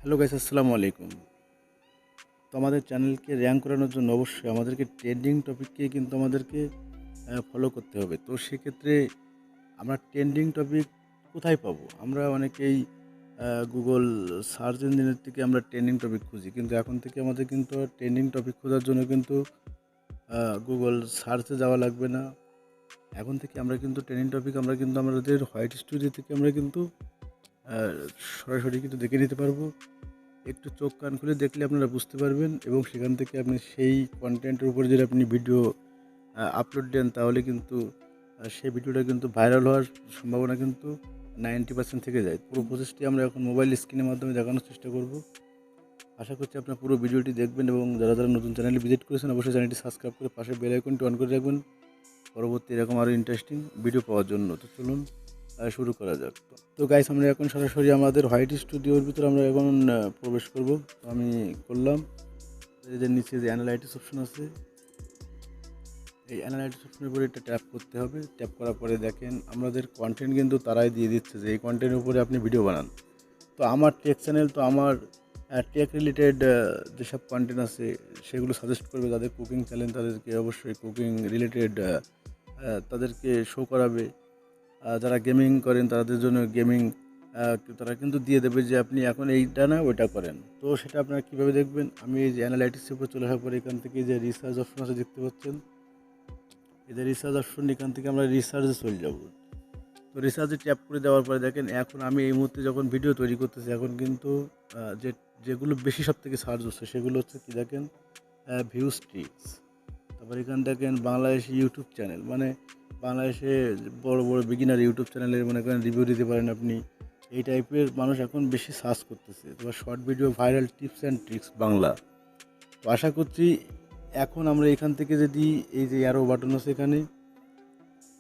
Hello guys, আসসালামু আলাইকুম। তো আমাদের চ্যানেলকে র্যাঙ্ক করানোর জন্য অবশ্যই আমাদেরকে ট্রেন্ডিং টপিককে কিন্তু আমাদেরকে ফলো করতে হবে। তো সেক্ষেত্রে আমরা ট্রেন্ডিং টপিক কোথায় পাবো? আমরা অনেকেই গুগল সার্চ ইঞ্জিনের থেকে আমরা ট্রেন্ডিং টপিক খুঁজি, কিন্তু এখন থেকে আমাদের কিন্তু ট্রেন্ডিং টপিক খোঁজার জন্য কিন্তু গুগল সার্চে যাওয়া লাগবে না। এখন থেকে আমরা কিন্তু ট্রেন্ডিং টপিক আমরা কিন্তু আমাদের হোয়াইট স্টুডিও থেকে আমরা কিন্তু আহ, সরাসরি কিন্তু দেখে নিতে পারবো। একটু চোখ কান খুলে দেখলে আপনারা বুঝতে পারবেন, এবং সেখান থেকে আপনি সেই কন্টেন্টের উপরে যদি আপনি ভিডিও আপলোড দেন, তাহলে কিন্তু সেই ভিডিওটা কিন্তু ভাইরাল হওয়ার সম্ভাবনা কিন্তু 90% থেকে যায়। পুরো প্রসেসটি আমরা এখন মোবাইল স্ক্রিনের মাধ্যমে দেখানোর চেষ্টা করব। আশা করছি আপনার পুরো ভিডিওটি দেখবেন, এবং যারা যারা নতুন চ্যানেলে ভিজিট করেছেন অবশ্যই চ্যানেলটি সাবস্ক্রাইব করে পাশে বেল আইকনটি অন করে রাখবেন পরবর্তী এরকম আরও ইন্টারেস্টিং ভিডিও পাওয়ার জন্য। তো চলুন শুরু করা যাক। তো গাইস, আমরা এখন সরাসরি আমাদের হোয়াইট স্টুডিওর ভিতরে আমরা এখন প্রবেশ করব। তো আমি করলাম। এদের নিচে যে অ্যানালাইটিক্স অপশন আছে, এই অ্যানালাইটিক্স অপশনের উপরে একটা ট্যাপ করতে হবে। ট্যাপ করার পরে দেখেন আমাদের কন্টেন্ট কিন্তু তারাই দিয়ে দিচ্ছে যে এই কন্টেন্টের উপরে আপনি ভিডিও বানান। তো আমার টেক চ্যানেল, তো আমার টেক রিলেটেড যেসব কন্টেন্ট আছে সেগুলো সাজেস্ট করবে। যাদের কুকিং চ্যানেল তাদেরকে অবশ্যই কুকিং রিলেটেড তাদেরকে শো করাবে। যারা গেমিং করেন তাদের জন্য গেমিং তারা কিন্তু দিয়ে দেবে যে আপনি এখন এইটা না ওইটা করেন। তো সেটা আপনারা কীভাবে দেখবেন? আমি এই যে অ্যানালাইটিক্সের উপর চলে আসার পরে এখান থেকে যে রিসার্চ অপশন আছে দেখতে পাচ্ছেন, এই যে রিসার্চ অপশন, এখান থেকে আমরা রিসার্চে চলে যাব। তো রিসার্চে ট্যাপ করে দেওয়ার পরে দেখেন এখন আমি এই মুহূর্তে যখন ভিডিও তৈরি করতেছি, এখন কিন্তু যে যেগুলো বেশি সব থেকে সার্চ হচ্ছে সেগুলো হচ্ছে কি দেখেন, ভিউজ ট্রিক্স। তারপর এখানে দেখেন বাংলাদেশি ইউটিউব চ্যানেল, মানে বাংলাদেশে বড় বড় বিগিনার ইউটিউব চ্যানেলের মনে করেন রিভিউ দিতে পারেন আপনি। এই টাইপের মানুষ এখন বেশি সার্চ করতেছে। তারপর short video viral tips and tricks Bangla. তো আশা করছি এখন আমরা এখান থেকে যদি এই যে অ্যারো বাটন আছে এখানে,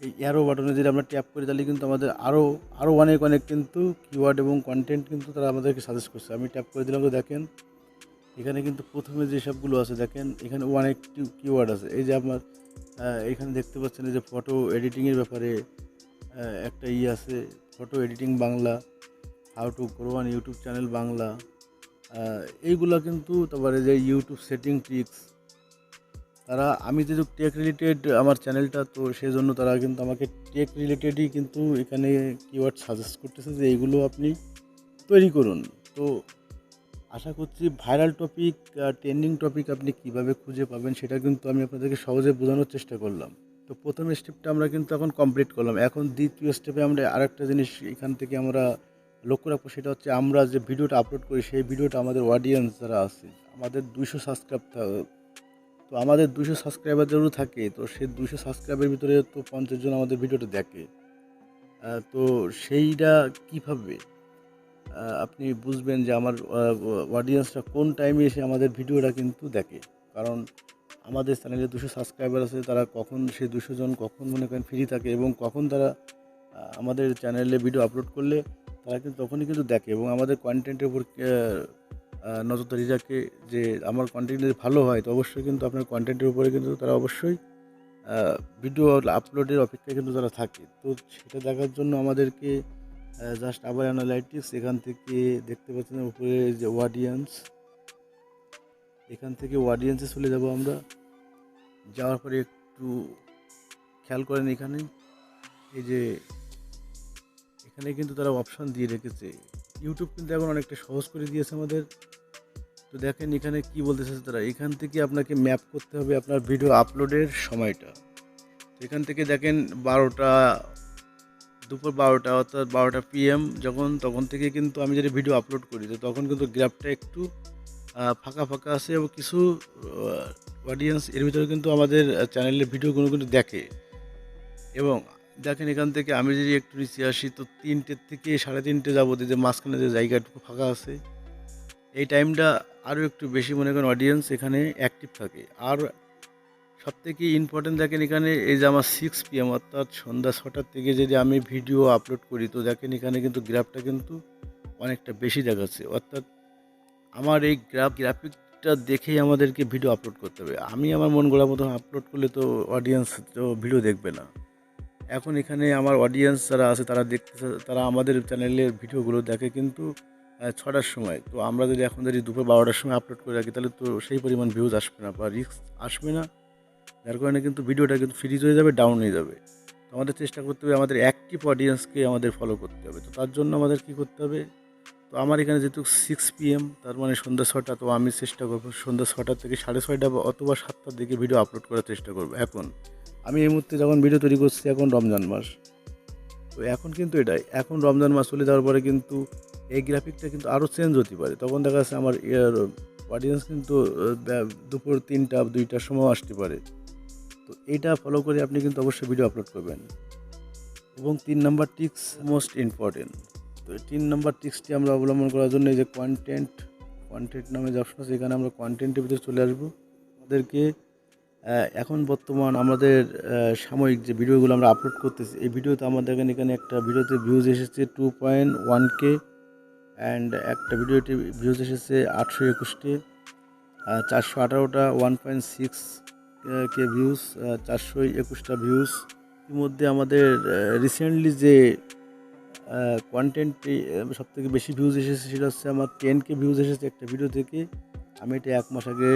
এই অ্যারো বাটনে যদি আমরা ট্যাপ করি তাহলে কিন্তু আমাদের আরও আরও অনেক অনেক কিন্তু কিওয়ার্ড এবং কন্টেন্ট কিন্তু তারা আমাদেরকে সাজেস্ট করছে। আমি ট্যাপ করে দিলাম, তো দেখেন এখানে কিন্তু প্রথমে যে সবগুলো আছে দেখেন এখানে অনেক কিওয়ার্ড আছে। এই যে আপনার এখানে দেখতে পাচ্ছেন এই যে ফটো এডিটিংয়ের ব্যাপারে একটা আছে, photo editing Bangla, how to grow on YouTube channel Bangla, এইগুলো কিন্তু। তারপরে যে ইউটিউব সেটিং ট্রিক্স, তারা আমি যেহেতু টেক রিলেটেড আমার চ্যানেলটা, তো সেই জন্য তারা কিন্তু আমাকে টেক রিলেটেডই কিন্তু এখানে কিওয়ার্ড সাজেস্ট করতেছে যে এইগুলো আপনি তৈরি করুন। তো আশা করছি ভাইরাল টপিক, ট্রেন্ডিং টপিক আপনি কিভাবে খুঁজে পাবেন সেটা কিন্তু আমি আপনাদেরকে সহজে বোঝানোর চেষ্টা করলাম। তো প্রথম স্টেপটা আমরা কিন্তু এখন কমপ্লিট করলাম। এখন দ্বিতীয় স্টেপে আমরা আরেকটা জিনিস এখান থেকে আমরা লক্ষ্য রাখবো, সেটা হচ্ছে আমরা যে ভিডিওটা আপলোড করি সেই ভিডিওটা আমাদের অডিয়েন্স যারা আছে, আমাদের 200 সাবস্ক্রাইব, তো আমাদের 200 সাবস্ক্রাইবার যেগুলো থাকে, তো সেই 200 সাবস্ক্রাইবের ভিতরে তো 50 জন আমাদের ভিডিওটা দেখে। তো সেইটা কীভাবে আপনি বুঝবেন যে আমার অডিয়েন্সরা কোন টাইমে এসে আমাদের ভিডিওটা কিন্তু দেখে? কারণ আমাদের চ্যানেলে 200 সাবস্ক্রাইবার আছে, তারা কখন সেই 200 জন কখন মনে করেন ফ্রি থাকে, এবং কখন তারা আমাদের চ্যানেলে ভিডিও আপলোড করলে তারা কিন্তু তখনই কিন্তু দেখে, এবং আমাদের কন্টেন্টের উপর নজরদারি রাখে যে আমার কন্টেন্ট যদি ভালো হয় তো অবশ্যই কিন্তু আপনার কন্টেন্টের উপরে কিন্তু তারা অবশ্যই ভিডিও আপলোডের অপেক্ষায় কিন্তু তারা থাকে। তো সেটা দেখার জন্য আমাদেরকে জাস্ট আবার অ্যানালাইটিক্স, এখান থেকে দেখতে পাচ্ছেন উপরে যে অডিয়েন্স, এখান থেকে অডিয়েন্সে চলে যাব আমরা। যাওয়ার পরে একটু খেয়াল করেন এখানে, এই যে এখানে কিন্তু তারা অপশান দিয়ে রেখেছে। ইউটিউব কিন্তু এখন অনেকটা সহজ করে দিয়েছে আমাদের। তো দেখেন এখানে কি বলতেছে তারা, এখান থেকে আপনাকে ম্যাপ করতে হবে আপনার ভিডিও আপলোডের সময়টা। এখান থেকে দেখেন 12টা, দুপুর 12টা অর্থাৎ 12টা PM যখন, তখন থেকে কিন্তু আমি যদি ভিডিও আপলোড করি তো তখন কিন্তু গ্রাফটা একটু ফাঁকা ফাঁকা আছে, এবং কিছু অডিয়েন্স এর ভিতরে কিন্তু আমাদের চ্যানেলের ভিডিওগুলো কিন্তু দেখে। এবং দেখেন এখান থেকে আমি যদি একটু নিচে আসি, তো 3টে থেকে 3:30 যাবো, যে মাঝখানে যে জায়গাটুকু ফাঁকা আছে এই টাইমটা আরও একটু বেশি মনে করেন অডিয়েন্স এখানে অ্যাক্টিভ থাকে। আর সবথেকে ইম্পর্টেন্ট দেখেন এখানে এই যে আমার 6 PM অর্থাৎ সন্ধ্যা 6টার থেকে যদি আমি ভিডিও আপলোড করি, তো দেখেন এখানে কিন্তু গ্রাফটা কিন্তু অনেকটা বেশি দেখাচ্ছে। অর্থাৎ আমার এই গ্রাফিকটা দেখেই আমাদেরকে ভিডিও আপলোড করতে হবে। আমি আমার মন গড়া মতন আপলোড করলে তো অডিয়েন্স তো ভিডিও দেখবে না। এখন এখানে আমার অডিয়েন্স যারা আছে তারা দেখতেছে, তারা আমাদের চ্যানেলের ভিডিওগুলো দেখে কিন্তু 6টার সময়, তো আমরা যদি এখন যদি দুপুর 12টার সময় আপলোড করে রাখি তাহলে তো সেই পরিমাণ ভিউজ আসবে না বা রিস্ক আসবে না, যার কারণে কিন্তু ভিডিওটা কিন্তু ফ্রিজ হয়ে যাবে, ডাউন হয়ে যাবে। তো আমাদের চেষ্টা করতে হবে আমাদের অ্যাক্টিভ অডিয়েন্সকে আমাদের ফলো করতে হবে। তো তার জন্য আমাদের কী করতে হবে, তো আমার এখানে যেহেতু 6 PM, তার মানে সন্ধ্যা 6টা, তো আমি চেষ্টা করবো সন্ধ্যা 6টা থেকে 6:30 বা অথবা 7টার দিকে ভিডিও আপলোড করার চেষ্টা করবো। এখন আমি এই মুহূর্তে যখন ভিডিও তৈরি করছি, এখন রমজান মাস, তো এখন কিন্তু এটাই, এখন রমজান মাস চলে যাওয়ার পরে কিন্তু এই গ্রাফিকটা কিন্তু আরও চেঞ্জ হতে পারে। তখন দেখা যাচ্ছে আমার অডিয়েন্স কিন্তু দুপুর 3টা 2টার সময় আসতে পারে। তো এইটা ফলো করে আপনি কিন্তু অবশ্যই ভিডিও আপলোড করবেন। এবং 3 নম্বর ট্রিক্স মোস্ট ইম্পর্টেন্ট। তো 3 নম্বর ট্রিক্সটি আমরা অবলম্বন করার জন্য এই যে কন্টেন্ট নামে যে অপশন আছে, এখানে আমরা কন্টেন্টের ভিতরে চলে আসবো। আমাদেরকে এখন বর্তমান আমাদের সাময়িক যে ভিডিওগুলো আমরা আপলোড করতেছি, এই ভিডিওতে আমাদের এখানে একটা ভিডিওতে ভিউজ এসেছে 2.1K, অ্যান্ড একটা ভিডিওতে ভিউজ এসেছে 821টি, 418টা 1.6K ভিউজ, 421টা ভিউজ। এর মধ্যে আমাদের রিসেন্টলি যে কন্টেন্টটি সবথেকে বেশি ভিউজ এসেছে সেটা হচ্ছে আমার 10K ভিউজ এসেছে একটা ভিডিও থেকে। আমি এটা 1 মাস আগে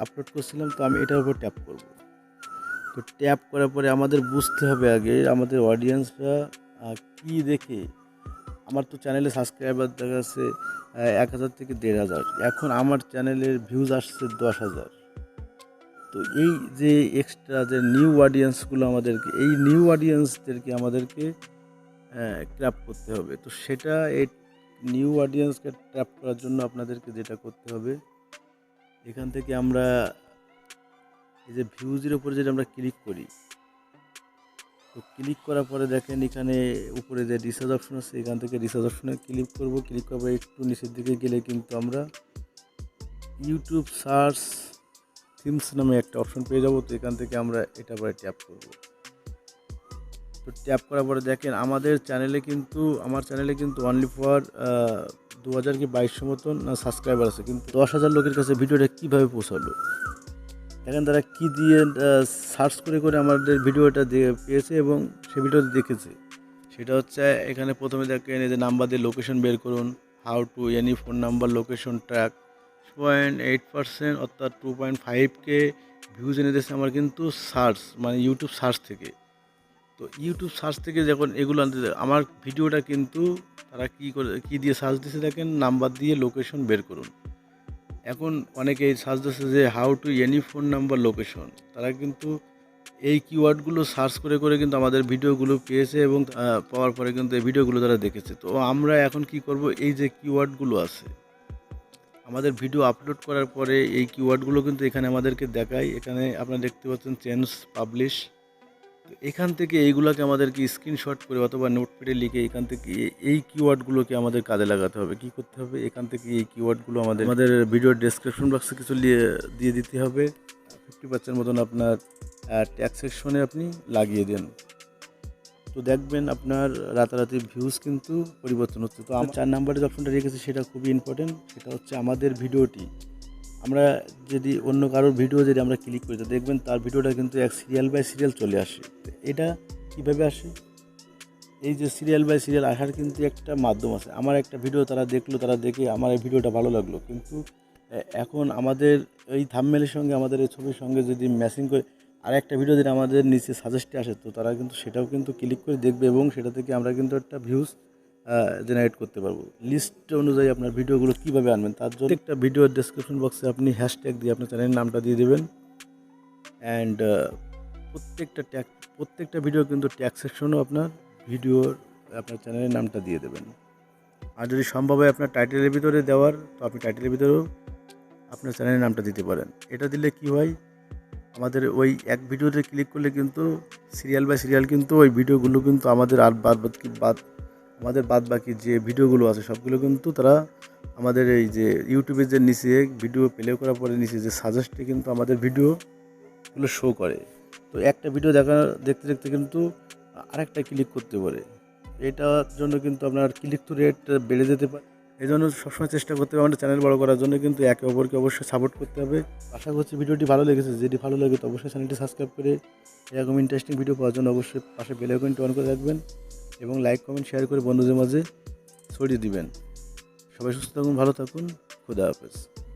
আপলোড করছিলাম। তো আমি এটার উপর ট্যাপ করব। তো ট্যাপ করার পরে আমাদের বুঝতে হবে আগে আমাদের অডিয়েন্সরা কী দেখে। আমার তো চ্যানেলে সাবস্ক্রাইবার দেখা যাচ্ছে 1000 থেকে 1500, এখন আমার চ্যানেলের ভিউজ আসছে 10,000। তো এই যে এক্সট্রা যে নিউ অডিয়েন্সগুলো, আমাদেরকে এই নিউ অডিয়েন্সদেরকে আমাদেরকে ট্র্যাপ করতে হবে। তো সেটা এই নিউ অডিয়েন্সকে ট্র্যাপ করার জন্য আপনাদেরকে যেটা করতে হবে, এখান থেকে আমরা এই যে ভিউজের উপরে যেটা আমরা ক্লিক করি, তো ক্লিক করার পরে দেখেন এখানে উপরে যে রিসার্চ অপশন আছে, এখান থেকে রিসার্চ অপশনে ক্লিক করব। ক্লিক করার পরে একটু নিচের দিকে গেলে কিন্তু আমরা ইউটিউব সার্চ থিমস নামে একটা অপশন পেয়ে যাব। তো এখান থেকে আমরা এটা পরে ট্যাপ করব। তো ট্যাপ করার পরে দেখেন আমাদের চ্যানেলে কিন্তু আমার চ্যানেলে কিন্তু অনলি ফর 2000 কি 2200 মতন সাবস্ক্রাইবার আছে, কিন্তু 10,000 লোকের কাছে ভিডিওটা কীভাবে পৌঁছালো। দেখেন তারা কী দিয়ে সার্চ করে করে আমাদের ভিডিওটা পেয়েছে এবং সে ভিডিওটা দেখেছে। সেটা হচ্ছে এখানে প্রথমে দেখেন এই যে নাম্বার দিয়ে লোকেশন বের করুন, how to any phone number location track, 0.8%, অর্থাৎ 2.5K ভিউজ এনে দিয়েছে আমার কিন্তু সার্চ, মানে ইউটিউব সার্চ থেকে। তো ইউটিউব সার্চ থেকে যখন এগুলো আনতে আমার ভিডিওটা কিন্তু তারা কী দিয়ে সার্চ দিয়েছে দেখেন, নাম্বার দিয়ে লোকেশন বের করুন। এখন অনেকেই সার্চ দিচ্ছে যে how to any phone number location, তারা কিন্তু এই কিওয়ার্ডগুলো সার্চ করে করে কিন্তু আমাদের ভিডিওগুলো পেয়েছে এবং পাওয়ার পরে কিন্তু এই ভিডিওগুলো তারা দেখেছে। তো আমরা এখন কি করব, এই যে কিওয়ার্ডগুলো আছে আমাদের ভিডিও আপলোড করার পরে এই কিওয়ার্ডগুলো কিন্তু এখানে আমাদেরকে দেখায়। এখানে আপনারা দেখতে পাচ্ছেন চেঞ্জ পাবলিশ। তো এখান থেকে এইগুলোকে আমাদেরকে স্ক্রিনশট করে অথবা নোটপ্যাডে লিখে এখান থেকে এই কিওয়ার্ডগুলোকে আমাদের কাজে লাগাতে হবে। কি করতে হবে, এখান থেকে এই কিওয়ার্ডগুলো আমাদের ভিডিওর ডেসক্রিপশন বক্সে কিছু দিয়ে দিতে হবে। 50% মতন আপনার ট্যাগ সেকশনে আপনি লাগিয়ে দেন। তো দেখবেন আপনার রাতারাতি ভিউজ কিন্তু পরিবর্তন হচ্ছে। তো আমরা 4 নম্বরের যে অপশনটা রেখেছি সেটা খুবই ইম্পর্টেন্ট। সেটা হচ্ছে আমাদের ভিডিওটি আমরা যদি অন্য কারোর ভিডিও যদি আমরা ক্লিক করি, তো দেখবেন তার ভিডিওটা কিন্তু এক সিরিয়াল বাই সিরিয়াল চলে আসে। এটা কীভাবে আসে, এই যে সিরিয়াল বাই সিরিয়াল আসার কিন্তু একটা মাধ্যম আছে। আমার একটা ভিডিও তারা দেখলো, তারা দেখে আমার এই ভিডিওটা ভালো লাগলো, কিন্তু এখন আমাদের এই থাম্বনেলের সঙ্গে আমাদের এই ছবির সঙ্গে যদি ম্যাচিং করে আর একটা ভিডিও যদি আমাদের নিচে সাজেস্টে আসে, তো তারা কিন্তু সেটাও কিন্তু ক্লিক করে দেখবে এবং সেটা থেকে আমরা কিন্তু একটা ভিউজ জেনারেট করতে পারবো। লিস্ট অনুযায়ী আপনার ভিডিওগুলো কীভাবে আনবেন, তার জন্য একটা ভিডিওর ডেসক্রিপশন বক্সে আপনি হ্যাশট্যাগ দিয়ে আপনার চ্যানেলের নামটা দিয়ে দেবেন। অ্যান্ড প্রত্যেকটা ভিডিও কিন্তু ট্যাগ সেকশনও আপনার আপনার চ্যানেলের নামটা দিয়ে দেবেন। আর যদি সম্ভব হয় আপনার টাইটেলের ভিতরে দেওয়ার, তো আপনি টাইটেলের ভিতরেও আপনার চ্যানেলের নামটা দিতে পারেন। এটা দিলে কি হয়, আমাদের ওই এক ভিডিওতে ক্লিক করলে কিন্তু সিরিয়াল বাই সিরিয়াল কিন্তু ওই ভিডিওগুলো কিন্তু আমাদের আর আমাদের বাদ বাকি যে ভিডিওগুলো আছে সবগুলো কিন্তু তারা আমাদের এই যে ইউটিউবের যে নিচে ভিডিও প্লে করার পরে নিচে যে সাজেস্টে কিন্তু আমাদের ভিডিওগুলো শো করে। তো একটা ভিডিও দেখতে দেখতে কিন্তু আরেকটা ক্লিক করতে পারে। এটার জন্য কিন্তু আপনার ক্লিক টু রেট বেড়ে যেতে পারে। এই জন্য সবসময় চেষ্টা করতে হবে আমাদের চ্যানেল বড় করার জন্য কিন্তু একে অপরকে অবশ্যই সাপোর্ট করতে হবে। আশা করছি ভিডিওটি ভালো লেগেছে। যদি ভালো লাগে তো অবশ্যই চ্যানেলটি সাবস্ক্রাইব করে এরকম ইন্টারেস্টিং ভিডিও পাওয়ার জন্য অবশ্যই পাশে বেল আইকনটি অন করে রাখবেন এবং লাইক কমেন্ট শেয়ার করে বন্ধুদের মাঝে ছড়িয়ে দিবেন। সবাই সুস্থ থাকুন, ভালো থাকুন। খুদা হাফেজ।